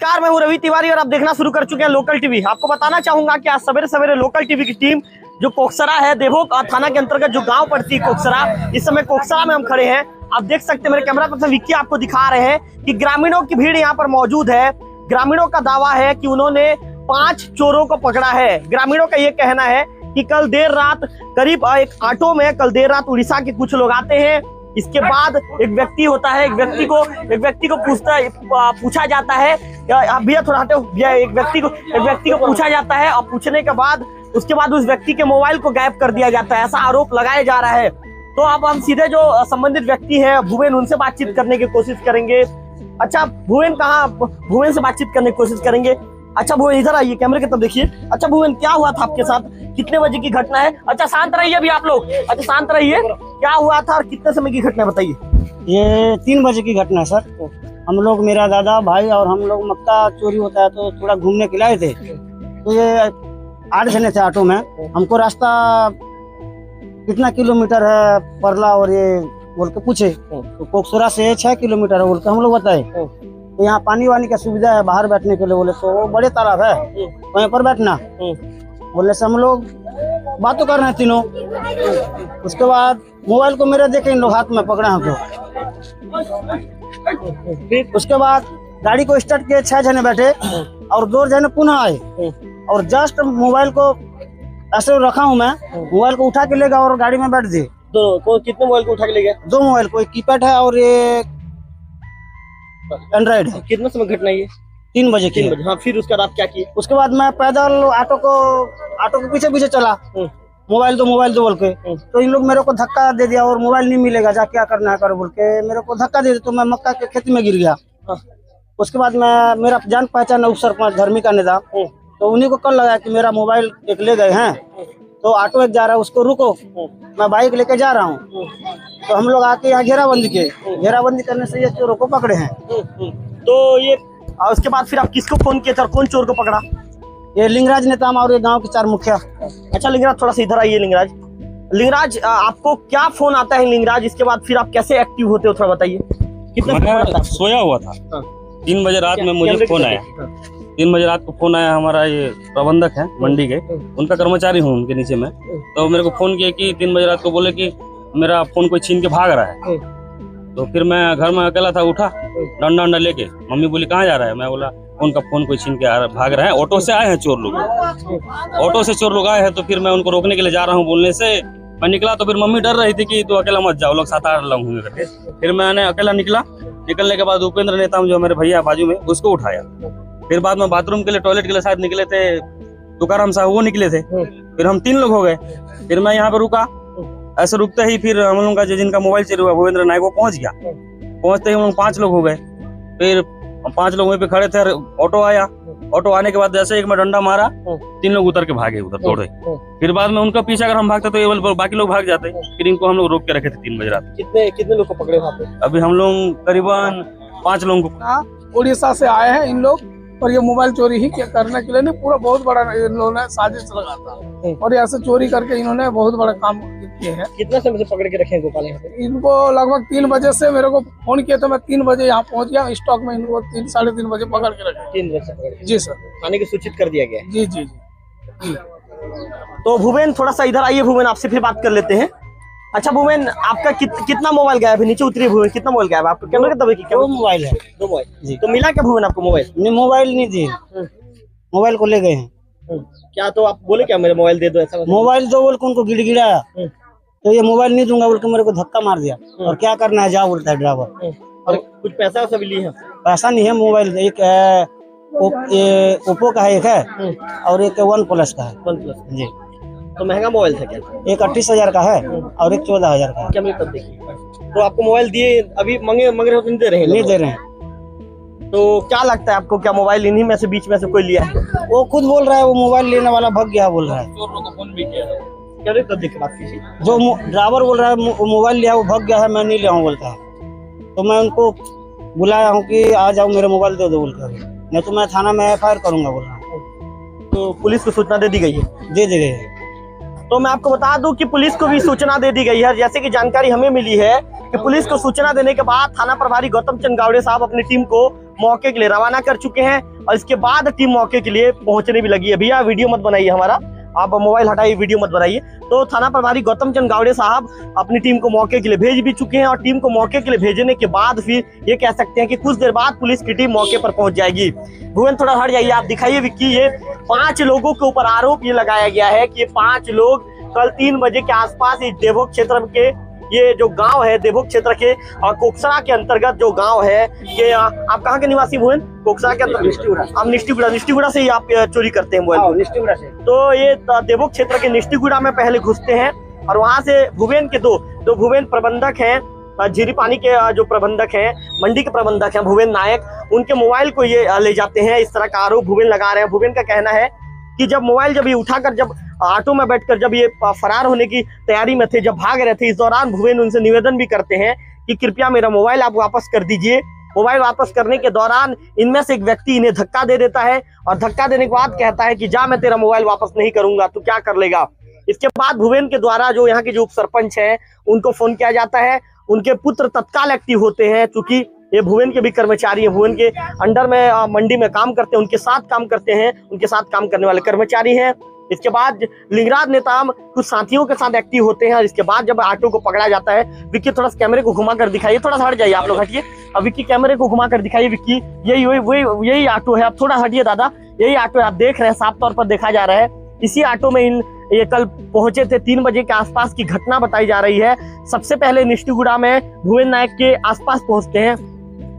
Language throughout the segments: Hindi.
नमस्कार, मैं हूं रवि तिवारी और आप देखना शुरू कर चुके हैं लोकल टीवी। आपको बताना चाहूंगा कि आज सवेरे सवेरे लोकल टीवी की टीम जो कोकसरा है, देवोक थाना के अंतर्गत जो गांव पड़ती है कोकसरा, इस समय कोकसरा में हम खड़े हैं। आप देख सकते हैं, मेरे कैमरा पर्सन विक्की आपको दिखा रहे हैं कि ग्रामीणों की भीड़ यहाँ पर मौजूद है। ग्रामीणों का दावा है कि उन्होंने 5 चोरों को पकड़ा है। ग्रामीणों का ये कहना है कि कल देर रात करीब एक ऑटो में उड़ीसा के कुछ लोग आते हैं। इसके बाद एक व्यक्ति होता है, एक व्यक्ति को पूछा जाता है, भैया थोड़ा हटो भैया, एक व्यक्ति को पूछा जाता है और पूछने के बाद उसके बाद उस व्यक्ति के मोबाइल को गायब कर दिया जाता है, ऐसा आरोप लगाया जा रहा है। तो अब हम सीधे जो संबंधित व्यक्ति है भुवन, उनसे बातचीत करने की कोशिश करेंगे। अच्छा भुवन से बातचीत करने की कोशिश करेंगे। अच्छा भुवन, इधर आइए, कैमरे की तरफ देखिए। अच्छा भुवन, क्या हुआ था आपके साथ, कितने बजे की घटना है? अच्छा शांत रहिए अभी आप लोग, अच्छा शांत रहिए। क्या हुआ था और कितने समय की घटना है बताइए? ये 3 बजे की घटना है सर। हम लोग, मेरा दादा भाई और हम लोग, मक्का चोरी होता है तो थोड़ा घूमने के लाए थे। तो ये 8 जने थे ऑटो में। हमको रास्ता कितना किलोमीटर है परला और ये बोल के पूछे, तो कोकसरा से 6 किलोमीटर है बोल के हम लोग बताए। तो यहाँ पानी वानी का सुविधा है बाहर बैठने के लिए, बोले तो वो बड़े तालाब है वहीं पर बैठना। बोले से हम लोग बातों कर रहे हैं तीनों। उसके बाद मोबाइल को मेरे देखे इन लोग हाथ में पकड़े हमको। उसके बाद गाड़ी को स्टार्ट किए, 6 जने बैठे और 2 जने पुनः आए और जस्ट मोबाइल को ऐसे रखा हूँ मैं, मोबाइल को उठा के ले गया और गाड़ी में बैठ दिए। कितने मोबाइल को उठा के ले गया? 2 मोबाइल, कोई कीपैड है और ये एंड्रॉइड है। कितना समय घटना ये? 3 बजे की। हाँ, फिर उसके बाद आप क्या किए? उसके बाद मैं पैदल ऑटो के पीछे चला, मोबाइल दो बोल के। तो इन लोग मेरे को धक्का दे दिया और मोबाइल नहीं मिलेगा, जा क्या करना है कर बोल के मेरे को धक्का दे दिया। तो मैं मक्का के खेत में गिर गया। उसके बाद मेरा जान पहचान उप सरपंच धर्मी का नेता, तो उन्हीं को कल लगा कि मेरा मोबाइल एक ले गए हैं। तो ऑटो एक जा रहा है, उसको रुको, मैं बाइक लेके जा रहा हूँ। तो हम लोग आके यहाँ घेराबंदी करने से ये चोरों को पकड़े हैं। तो ये उसके बाद फिर आप किसको फोन किए थे और कौन चोर को पकड़ा? ये लिंगराज नेता और ये गांव के 4 मुखिया। अच्छा लिंगराज, थोड़ा सा इधर आइए। लिंगराज, आपको क्या फोन आता है लिंगराज? इसके बाद फिर आप कैसे एक्टिव होते हो, थोड़ा बताइए। कितना सोया हुआ था? 3 बजे रात में मुझे फोन आया। 3 बजे रात को फोन आया। हमारा ये प्रबंधक है मंडी के, उनका कर्मचारी हूँ उनके नीचे में। तो मेरे को फोन किया कि 3 बजे रात को बोले कि मेरा फोन कोई छीन के भाग रहा है। तो फिर मैं घर में अकेला था, उठा डंडा लेके। मम्मी बोली कहाँ जा रहा है? मैं बोला उनका फोन कोई छीन के भाग रहा है, ऑटो से आए हैं चोर लोग। ऑटो से चोर लोग आए हैं। तो फिर मैं उनको रोकने के लिए जा रहा हूँ, बोलने से मैं निकला तो फिर मम्मी डर रही थी कि तू अकेला मत जाओ, लोग 7-8 लोग होंगे करके। फिर मैंने अकेला निकलने के बाद उपेंद्र नेता जो मेरे भैया बाजू में, उसको उठाया। फिर बाद में बाथरूम के लिए, टॉयलेट के लिए शायद निकले थे तुकाराम साहब, वो निकले थे। फिर हम 3 लोग हो गए। फिर मैं यहाँ पे रुका। ऐसे रुकते ही फिर हम लोग का जिनका मोबाइल चोरी हुआ भूपेंद्र नायक, वो पहुंच गया। पहुंचते ही हम लोग 5 लोग हो गए। फिर 5 लोग वहीं पे खड़े थे। ऑटो आया। ऑटो आने के बाद जैसे एक में डंडा मारा, 3 लोग उतर के भागे, उधर दौड़े। फिर बाद में उनका पीछे अगर हम भागते तो ये बाकी लोग भाग जाते। फिर इनको हम लोग रोक के रखे थे 3 बजे रात। कितने लोग को पकड़े वहाँ पे? अभी हम लोग करीबन 5 लोगों को। उड़ीसा से आए हैं इन लोग और ये मोबाइल चोरी ही करने के लिए नहीं, पूरा बहुत बड़ा इन लोगों ने साजिश लगा था और ऐसे चोरी करके इन्होंने बहुत बड़ा काम किए हैं। कितना समय से पकड़ के रखे हैं गोपाल यहाँ पे? इनको लगभग 3 बजे से मेरे को फोन किया, तो मैं 3 बजे यहाँ पहुँच गया। स्टॉक में इनको 3-3:30 बजे पकड़ के रखे। 3 बजे से पकड़? जी सर, थाने की सूचित कर दिया गया। जी जी जी। तो भुवन, थोड़ा सा इधर आइए भुवन, आपसे फिर बात कर लेते हैं। अच्छा भुवन, आपका कितना मोबाइल गायब है? नीचे उतरिए भुवन, कितना मोबाइल गायब है आपका? कैमरे के दबे की? 2 मोबाइल है। 2 मोबाइल जी। तो मिला क्या भुवन आपको मोबाइल? नहीं, मोबाइल नहीं दिए, मोबाइल को ले गए हैं। क्या तो आप बोले क्या मेरे मोबाइल दे दो, ऐसा? मोबाइल दो बोल के उनको गिड़गिड़ाया, तो ये मोबाइल नहीं दूंगा बोल के मेरे को धक्का मार दिया। और क्या करना है जा बोलता है ड्राइवर। और कुछ पैसा सब लिए हैं? पैसा नहीं है, मोबाइल एक है, ओप्पो का है एक है और एक OnePlus का है। OnePlus जी। तो महंगा मोबाइल था क्या? एक 38,000 का है और एक 14,000 का है। क्या तब देखिए। तो आपको मोबाइल दिए, अभी मांग रहे हो तो नहीं दे रहे हैं? नहीं दे रहे हैं। तो क्या लगता है आपको, क्या मोबाइल इन्हीं में से बीच में से कोई लिया है? वो खुद बोल रहा है वो मोबाइल लेने वाला भाग गया बोल रहा है। फोन भी किया क्या? तब देखिए बात कीजिए। जो ड्राइवर बोल रहा है मोबाइल लिया, वो भाग गया है, मैं नहीं लिया हूँ बोलता है। तो मैं उनको बुलाया हूँ कि आ जाओ मेरे मोबाइल दे दो बोलकर, नहीं तो मैं थाना में FIR करूंगा बोल रहा हूँ। तो पुलिस को सूचना दे दी गई है? दे दी गई है। तो मैं आपको बता दूं कि पुलिस को भी सूचना दे दी गई है। जैसे कि जानकारी हमें मिली है कि पुलिस को सूचना देने के बाद थाना प्रभारी गौतम चंद गावड़े साहब अपनी टीम को मौके के लिए रवाना कर चुके हैं और इसके बाद टीम मौके के लिए पहुंचने भी लगी है। भैया वीडियो मत बनाइए, हमारा आप मोबाइल हटाइए, वीडियो मत बनाइए। तो थाना प्रभारी गौतम चंद गावड़े साहब अपनी टीम को मौके के लिए भेज भी चुके हैं और टीम को मौके के लिए भेजने के बाद फिर ये कह सकते हैं कि कुछ देर बाद पुलिस की टीम मौके पर पहुंच जाएगी। भुवन थोड़ा हट जाइए, आप दिखाइए विक्की। ये 5 लोगों के ऊपर आरोप ये लगाया गया है कि 5 लोग कल 3 बजे के आसपास इस देवभोग क्षेत्र के, ये जो गांव है देवभोग क्षेत्र के और कोकसरा के अंतर्गत जो गांव है, ये आप कहाँ के निवासी भुवन? कोकसरा के अंतर्गत आप निष्ठीगुड़ा से ही आप चोरी करते हैं मोबाइल? निष्ठीगुड़ा से। तो ये देवभोग क्षेत्र के निष्ठीगुड़ा में पहले घुसते हैं और वहां से भुवन के दो भुवन प्रबंधक हैं, झीरी पानी के जो प्रबंधक हैं, मंडी के प्रबंधक हैं भुवन नायक, उनके मोबाइल को ये ले जाते हैं। इस तरह का आरोप भुवन लगा रहे हैं। भुवन का कहना है कि जब मोबाइल जब ये उठाकर जब ऑटो में बैठकर जब ये फरार होने की तैयारी में थे, जब भाग रहे थे, इस दौरान भुवन उनसे निवेदन भी करते हैं कि कृपया मेरा मोबाइल आप वापस कर दीजिए। मोबाइल वापस करने के दौरान इनमें से एक व्यक्ति इन्हें धक्का दे देता है और धक्का देने के बाद कहता है कि जा, मैं तेरा मोबाइल वापस नहीं करूंगा, तू क्या कर लेगा। इसके बाद भुवन के द्वारा जो यहाँ के जो उप सरपंच है उनको फोन किया जाता है। उनके पुत्र तत्काल एक्टिव होते हैं, चूंकि ये भुवन के भी कर्मचारी है, भुवन के अंडर में मंडी में काम करते हैं, उनके साथ काम करते हैं, उनके साथ काम करने वाले कर्मचारी हैं। इसके बाद लिंगराज नेताम कुछ साथियों के साथ एक्टिव होते हैं और इसके बाद जब ऑटो को पकड़ा जाता है, विक्की थोड़ा सा कैमरे को घुमा कर दिखाइए, थोड़ा सा हट जाइए, आप लोग हटिए। अब विक्की कैमरे को घुमा कर दिखाइए, विक्की यही ऑटो है। अब थोड़ा हटिए दादा, यही ऑटो है, आप देख रहे हैं, साफ तौर पर देखा जा रहा है। इसी ऑटो में ये कल पहुंचे थे। 3 बजे के आसपास की घटना बताई जा रही है। सबसे पहले निष्ठीगुड़ा में भुवन नायक के आसपास पहुंचते हैं।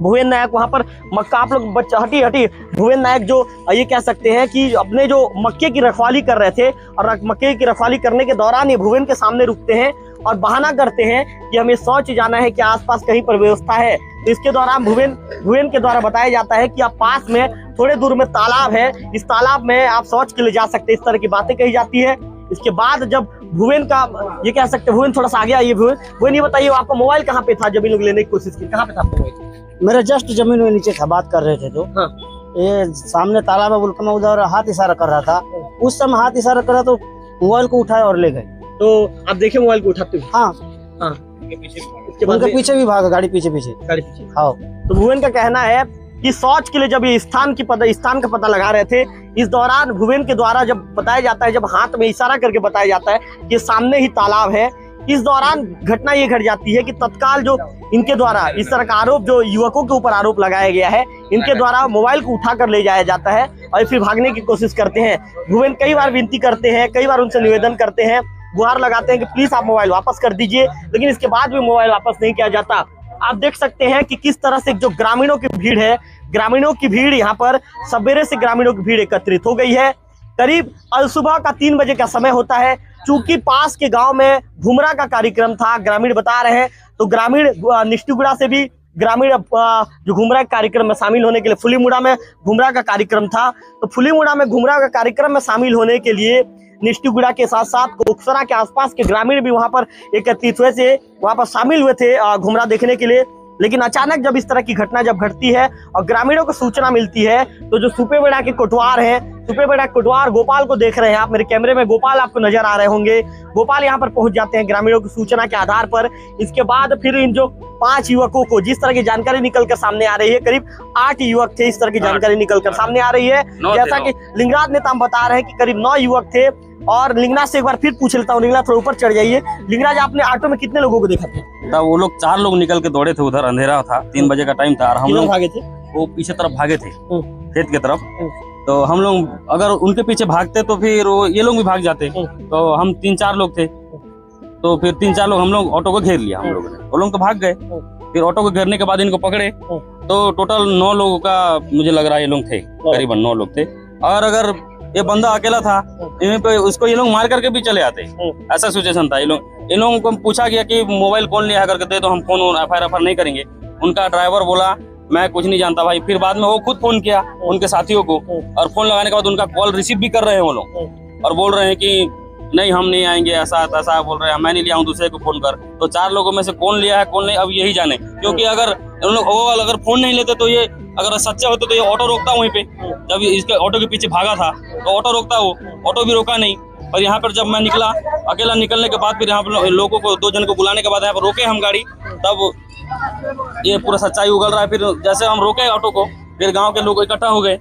भुवन नायक वहां पर मक्का, आप लोग बच्चा हटी भुवन नायक जो ये कह सकते हैं कि अपने जो मक्के की रखवाली कर रहे थे और मक्के की रखवाली करने के दौरान ये भुवन के सामने रुकते हैं और बहाना करते हैं कि हमें शौच जाना है, कि आसपास कहीं पर व्यवस्था है। तो इसके दौरान भुवन के द्वारा बताया जाता है कि आप पास में थोड़े दूर में तालाब है, इस तालाब में आप शौच के लिए जा सकते हैं, इस तरह की बातें कही जाती है। इसके बाद जब भुवन का ये कह सकते हैं, भुवन थोड़ा सा आगे आइए। भुवन ये बताइए, आपका मोबाइल कहाँ पे था जब इन लोग लेने की कोशिश की? कहाँ पे था आपका मोबाइल? मेरा जस्ट जमीन में नीचे था, बात कर रहे थे तो हाँ। ये सामने तालाब है, बोल के मैं उधर हाथ इशारा कर रहा था। उस समय हाथ इशारा कर रहा तो मोबाइल को उठाए और ले गए। तो आप देखे मोबाइल को उठाते हुए? हाँ, इसके बाद उनके पीछे भी भागा, गाड़ी पीछे गाड़ी पीछे। हाँ। तो भुवन का कहना है कि शौच के लिए जब ये स्थान का पता लगा रहे थे, इस दौरान भुवन के द्वारा जब बताया जाता है, जब हाथ में इशारा करके बताया जाता है कि सामने ही तालाब है, इस दौरान घटना ये घट जाती है कि तत्काल जो इनके द्वारा इस तरह का आरोप, जो युवकों के ऊपर आरोप लगाया गया है, इनके द्वारा मोबाइल को उठाकर ले जाया जाता है और फिर भागने की कोशिश करते हैं। भुवन कई बार विनती करते हैं, कई बार उनसे निवेदन करते हैं, गुहार लगाते हैं कि प्लीज आप मोबाइल वापस कर दीजिए, लेकिन इसके बाद भी मोबाइल वापस नहीं किया जाता। आप देख सकते हैं कि किस तरह से जो ग्रामीणों की भीड़ है, ग्रामीणों की भीड़ यहाँ पर सवेरे से ग्रामीणों की भीड़ एकत्रित हो गई है। करीब सुबह का 3 बजे का समय होता है। चूंकि पास के गांव में घुमरा का कार्यक्रम था, ग्रामीण बता रहे हैं, तो ग्रामीण निष्ठीगुड़ा से भी ग्रामीण जो घुमरा के कार्यक्रम में शामिल होने के लिए, फुलीमुड़ा में घुमरा का कार्यक्रम था, तो फुलीमुड़ा में घुमरा का कार्यक्रम में शामिल होने के लिए निष्ठीगुड़ा के साथ साथ कोकसरा के आसपास के ग्रामीण भी वहां पर एकत्रित हुए थे, वहां पर शामिल हुए थे घुमरा देखने के लिए। लेकिन अचानक जब इस तरह की घटना जब घटती है और ग्रामीणों को सूचना मिलती है, तो जो सुपेबेड़ा के कोटवार हैं, सुपेबेड़ा कोटवार गोपाल को देख रहे हैं आप, मेरे कैमरे में गोपाल आपको नजर आ रहे होंगे। गोपाल यहाँ पर पहुंच जाते हैं ग्रामीणों की सूचना के आधार पर। इसके बाद फिर इन जो 5 युवकों को, जिस तरह की जानकारी निकलकर सामने आ रही है, करीब 8 युवक थे, इस तरह की जानकारी निकलकर सामने आ रही है। जैसा कि लिंगराज नेता बता रहे हैं कि करीब 9 युवक थे। और लिंगराज से एक बार फिर पूछ लेता हूँ, लिंगराज थोड़ा ऊपर चढ़ जाइए। लिंगराज, आपने ऑटो में कितने लोगों को देखा था? वो लोग 4 लोग निकल के दौड़े थे, उधर अंधेरा था, 3 बजे का टाइम था और हम लोग भागे थे, वो पीछे तरफ भागे थे, खेत की तरफ। तो हम लोग अगर उनके पीछे भागते तो फिर ये लोग भी भाग जाते। तो हम 3-4 लोग थे, तो फिर 3-4 लोग हम लोग ऑटो को घेर लिया हम लोगों ने, वो लोग तो भाग गए। फिर ऑटो को घेरने के बाद इनको पकड़े, तो टोटल 9 लोगों का मुझे लग रहा है ये लोग थे, करीबन 9 लोग थे। और अगर ये बंदा अकेला था, पे उसको ये लोग मार करके भी चले आते, ऐसा सिचुएशन था। इन लोगों को पूछा गया कि मोबाइल कौन लिया करके दे, तो हम फोन FIR नहीं करेंगे। उनका ड्राइवर बोला मैं कुछ नहीं जानता भाई। फिर बाद में वो खुद फोन किया उनके साथियों को, और फोन लगाने के बाद उनका कॉल रिसीव भी कर रहे हैं वो लोग, और बोल रहे हैं कि नहीं हम नहीं आएंगे, ऐसा तैसा बोल रहे हैं, मैं नहीं लिया हूँ, दूसरे को फोन कर। तो 4 लोगों में से कौन लिया है कौन नहीं अब यही जाने, क्योंकि अगर उन लोग वो अगर फोन नहीं लेते तो ये अगर सच्चे होते तो ये ऑटो रोकता वहीं पे। जब इसके ऑटो के पीछे भागा था तो ऑटो रोकता, वो ऑटो भी रोका नहीं। और यहाँ पर जब मैं निकला अकेला, निकलने के बाद फिर यहाँ पर लोगों को 2 जन को बुलाने के बाद यहाँ पर रोके हम गाड़ी, तब ये पूरा सच्चाई उगल रहा है। फिर जैसे हम रोके ऑटो को, फिर गांव के लोग इकट्ठा हो गए,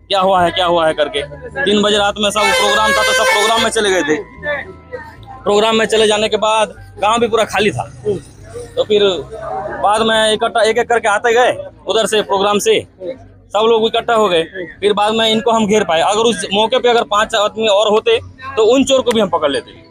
क्या हुआ है करके। 3 बजे रात में सब प्रोग्राम था तो सब प्रोग्राम में चले गए थे। प्रोग्राम में चले जाने के बाद गांव भी पूरा खाली था। तो फिर बाद में इकट्ठा एक करके आते गए उधर से, प्रोग्राम से सब लोग इकट्ठा हो गए। फिर बाद में इनको हम घेर पाए। अगर उस मौके पे अगर 5 आदमी और होते तो उन चोर को भी हम पकड़ लेते।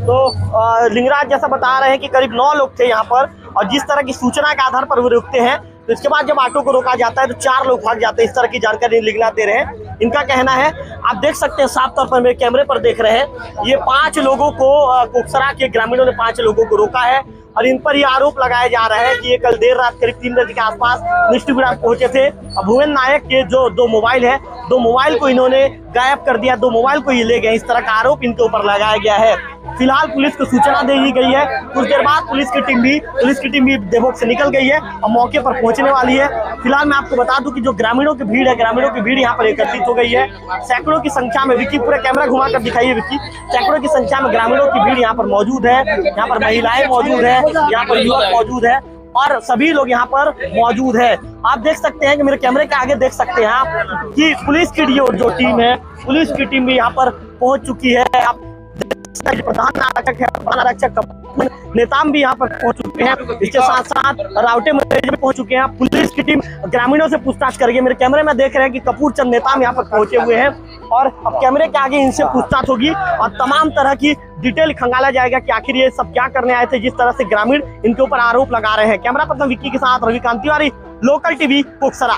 तो लिंगराज जैसा बता रहे हैं कि करीब 9 लोग थे यहाँ पर, और जिस तरह की सूचना के आधार पर वो रुकते हैं, तो इसके बाद जब ऑटो को रोका जाता है तो 4 लोग भाग जाते हैं। इस तरह की जानकारी लिंगराज दे रहे हैं। इनका कहना है, आप देख सकते हैं साफ तौर पर, मेरे कैमरे पर देख रहे हैं, ये 5 लोगों को कोकसरा के ग्रामीणों ने 5 लोगों को रोका है, और इन पर ये आरोप लगाया जा रहा है कि ये कल देर रात करीब 3 बजे के आसपास निष्ठुगुड़ा पहुंचे थे। भुवन नायक के जो 2 मोबाइल है, 2 मोबाइल को इन्होंने गायब कर दिया, 2 मोबाइल को ये ले गए। इस तरह का आरोप इनके ऊपर लगाया गया है। फिलहाल पुलिस को सूचना दे दी गई है। कुछ देर बाद पुलिस की टीम भी देवोक से निकल गई है और मौके पर पहुंचने वाली है। फिलहाल मैं आपको बता दूं कि जो ग्रामीणों की भीड़ है, ग्रामीणों की भीड़ यहाँ पर एकत्रित हो गई है। सैकड़ों की संख्या में, विक्की पूरा कैमरा घुमाकर दिखाइए विक्की, सैकड़ों की संख्या में ग्रामीणों की भीड़ यहाँ पर मौजूद है। यहाँ पर महिलाएं मौजूद है, यहाँ पर युवक मौजूद है, और सभी लोग यहाँ पर मौजूद है। आप देख सकते हैं कि मेरे कैमरे के आगे देख सकते हैं आप कि पुलिस की जो टीम है, पुलिस की टीम भी यहाँ पर पहुंच चुकी है। आप प्रधान आरक्षक नेताम भी यहाँ पर पहुंच चुके हैं। इसके साथ साथ रावटे मैनेजर भी पहुंच चुके हैं। पुलिस की टीम ग्रामीणों से पूछताछ करेगी। मेरे कैमरे में देख रहे हैं कि कपूर चंद नेताम यहाँ पर पहुंचे हुए हैं, और अब कैमरे के आगे इनसे पूछताछ होगी और तमाम तरह की डिटेल खंगाला जाएगा कि आखिर ये सब क्या करने आए थे, जिस तरह से ग्रामीण इनके ऊपर आरोप लगा रहे हैं। कैमरा पर्सन विक्की के साथ रविकांत तिवारी, लोकल टीवी कोकसरा।